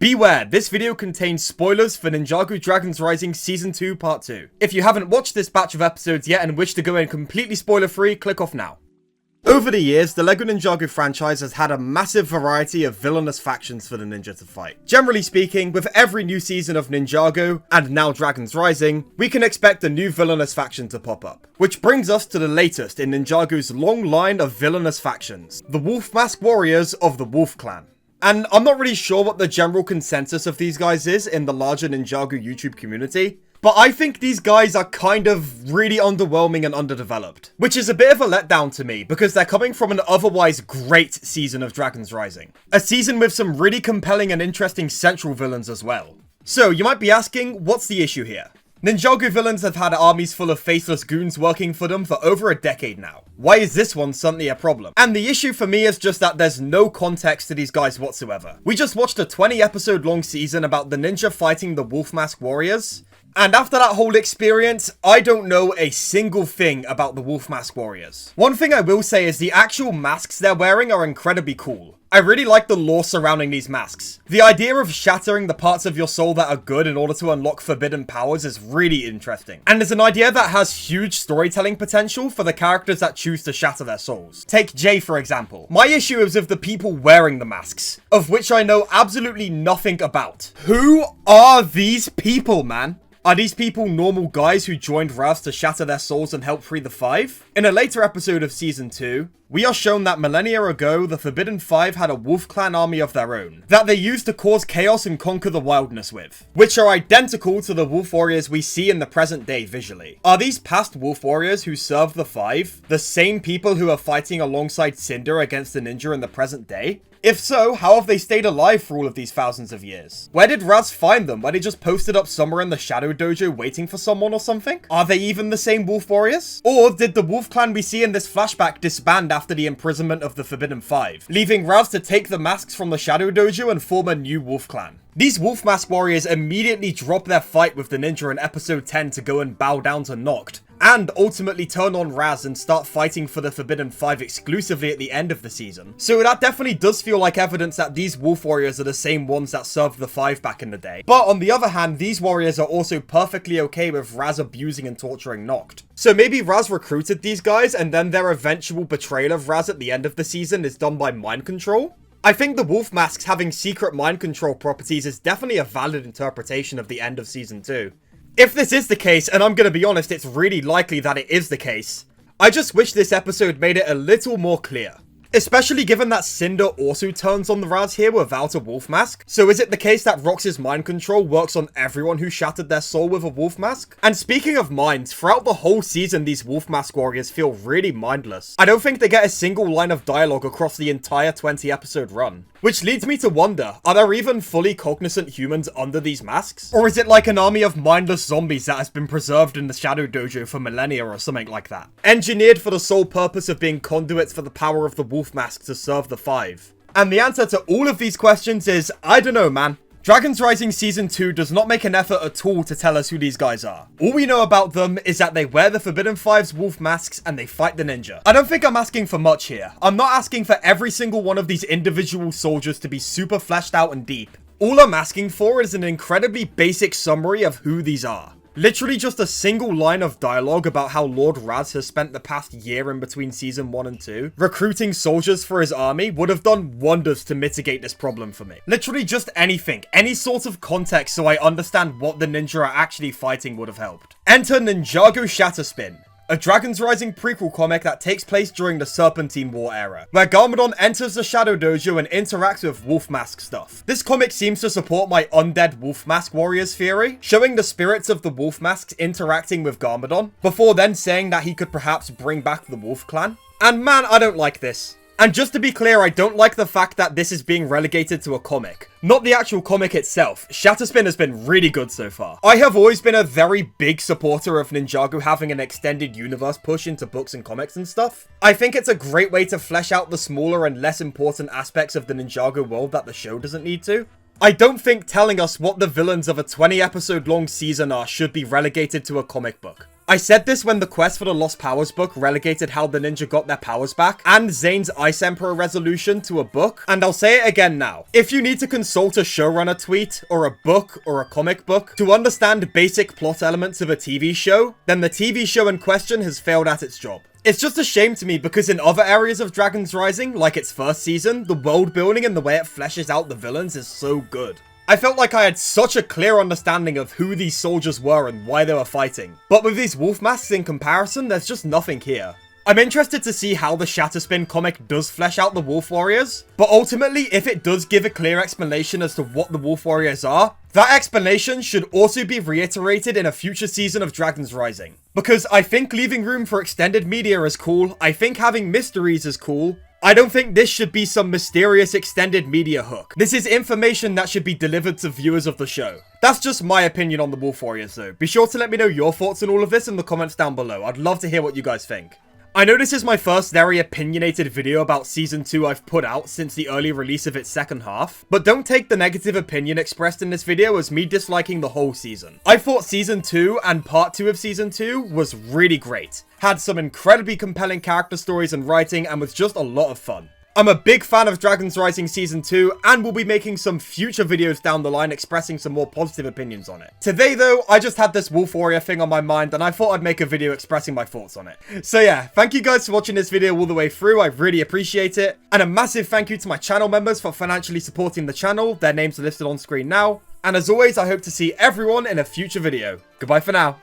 Beware, this video contains spoilers for Ninjago Dragons Rising Season 2 Part 2. If you haven't watched this batch of episodes yet and wish to go in completely spoiler free, click off now. Over the years, the LEGO Ninjago franchise has had a massive variety of villainous factions for the ninja to fight. Generally speaking, with every new season of Ninjago, and now Dragons Rising, we can expect a new villainous faction to pop up. Which brings us to the latest in Ninjago's long line of villainous factions, the Wolf Mask Warriors of the Wolf Clan. And I'm not really sure what the general consensus of these guys is in the larger Ninjago YouTube community, but I think these guys are kind of really underwhelming and underdeveloped. Which is a bit of a letdown to me, because they're coming from an otherwise great season of Dragons Rising. A season with some really compelling and interesting central villains as well. So, you might be asking, what's the issue here? Ninjago villains have had armies full of faceless goons working for them for over a decade now. Why is this one suddenly a problem? And the issue for me is just that there's no context to these guys whatsoever. We just watched a 20 episode long season about the ninja fighting the Wolf Mask Warriors, and after that whole experience, I don't know a single thing about the Wolf Mask Warriors. One thing I will say is the actual masks they're wearing are incredibly cool. I really like the lore surrounding these masks. The idea of shattering the parts of your soul that are good in order to unlock forbidden powers is really interesting. And it's an idea that has huge storytelling potential for the characters that choose to shatter their souls. Take Jay for example. My issue is with the people wearing the masks, of which I know absolutely nothing about. Who are these people, man? Are these people normal guys who joined Raz to shatter their souls and help free the Five? In a later episode of Season 2, we are shown that millennia ago, the Forbidden Five had a Wolf Clan army of their own, that they used to cause chaos and conquer the wilderness with, which are identical to the Wolf Warriors we see in the present day visually. Are these past Wolf Warriors who served the Five the same people who are fighting alongside Cinder against the ninja in the present day? If so, how have they stayed alive for all of these thousands of years? Where did Raz find them? Were they just posted up somewhere in the Shadow Dojo waiting for someone or something? Are they even the same Wolf Warriors? Or did the Wolf Clan we see in this flashback disband after the imprisonment of the Forbidden Five, leaving Raz to take the masks from the Shadow Dojo and form a new Wolf Clan? These Wolf Mask Warriors immediately drop their fight with the ninja in episode 10 to go and bow down to Nokt, and ultimately turn on Raz and start fighting for the Forbidden Five exclusively at the end of the season. So that definitely does feel like evidence that these Wolf Warriors are the same ones that served the Five back in the day. But on the other hand, these warriors are also perfectly okay with Raz abusing and torturing Nokt. So maybe Raz recruited these guys and then their eventual betrayal of Raz at the end of the season is done by mind control? I think the Wolf Masks having secret mind control properties is definitely a valid interpretation of the end of Season 2. If this is the case, and I'm gonna be honest, it's really likely that it is the case, I just wish this episode made it a little more clear. Especially given that Cinder also turns on the Raz here without a wolf mask. So is it the case that Rox's mind control works on everyone who shattered their soul with a wolf mask? And speaking of minds, throughout the whole season these Wolf Mask Warriors feel really mindless. I don't think they get a single line of dialogue across the entire 20 episode run. Which leads me to wonder, are there even fully cognizant humans under these masks? Or is it like an army of mindless zombies that has been preserved in the Shadow Dojo for millennia or something like that? Engineered for the sole purpose of being conduits for the power of the wolf mask to serve the Five. And the answer to all of these questions is, I don't know, man. Dragons Rising Season 2 does not make an effort at all to tell us who these guys are. All we know about them is that they wear the Forbidden Five's wolf masks and they fight the ninja. I don't think I'm asking for much here. I'm not asking for every single one of these individual soldiers to be super fleshed out and deep. All I'm asking for is an incredibly basic summary of who these are. Literally just a single line of dialogue about how Lord Raz has spent the past year in between Season 1 and 2 recruiting soldiers for his army would have done wonders to mitigate this problem for me. Literally just anything, any sort of context so I understand what the ninja are actually fighting would have helped. Enter Ninjago Shatterspin, a Dragons Rising prequel comic that takes place during the Serpentine War era, where Garmadon enters the Shadow Dojo and interacts with wolf mask stuff. This comic seems to support my undead wolf mask warriors theory, showing the spirits of the wolf masks interacting with Garmadon, before then saying that he could perhaps bring back the wolf clan. And man, I don't like this. And just to be clear, I don't like the fact that this is being relegated to a comic. Not the actual comic itself. Shatterspin has been really good so far. I have always been a very big supporter of Ninjago having an extended universe push into books and comics and stuff. I think it's a great way to flesh out the smaller and less important aspects of the Ninjago world that the show doesn't need to. I don't think telling us what the villains of a 20 episode long season are should be relegated to a comic book. I said this when the Quest for the Lost Powers book relegated how the ninja got their powers back, and Zane's Ice Emperor resolution to a book, and I'll say it again now. If you need to consult a showrunner tweet, or a book, or a comic book, to understand basic plot elements of a TV show, then the TV show in question has failed at its job. It's just a shame to me because in other areas of Dragons Rising, like its first season, the world building and the way it fleshes out the villains is so good. I felt like I had such a clear understanding of who these soldiers were and why they were fighting. But with these wolf masks in comparison, there's just nothing here. I'm interested to see how the Shatterspin comic does flesh out the Wolf Warriors, but ultimately, if it does give a clear explanation as to what the Wolf Warriors are, that explanation should also be reiterated in a future season of Dragons Rising. Because I think leaving room for extended media is cool, I think having mysteries is cool, I don't think this should be some mysterious extended media hook. This is information that should be delivered to viewers of the show. That's just my opinion on the Wolf Warriors though. Be sure to let me know your thoughts on all of this in the comments down below. I'd love to hear what you guys think. I know this is my first very opinionated video about Season 2 I've put out since the early release of its second half, but don't take the negative opinion expressed in this video as me disliking the whole season. I thought Season 2 and Part 2 of Season 2 was really great, had some incredibly compelling character stories and writing, and was just a lot of fun. I'm a big fan of Dragons Rising Season 2 and will be making some future videos down the line expressing some more positive opinions on it. Today though, I just had this Wolf Warrior thing on my mind and I thought I'd make a video expressing my thoughts on it. So yeah, thank you guys for watching this video all the way through, I really appreciate it. And a massive thank you to my channel members for financially supporting the channel, their names are listed on screen now. And as always, I hope to see everyone in a future video. Goodbye for now.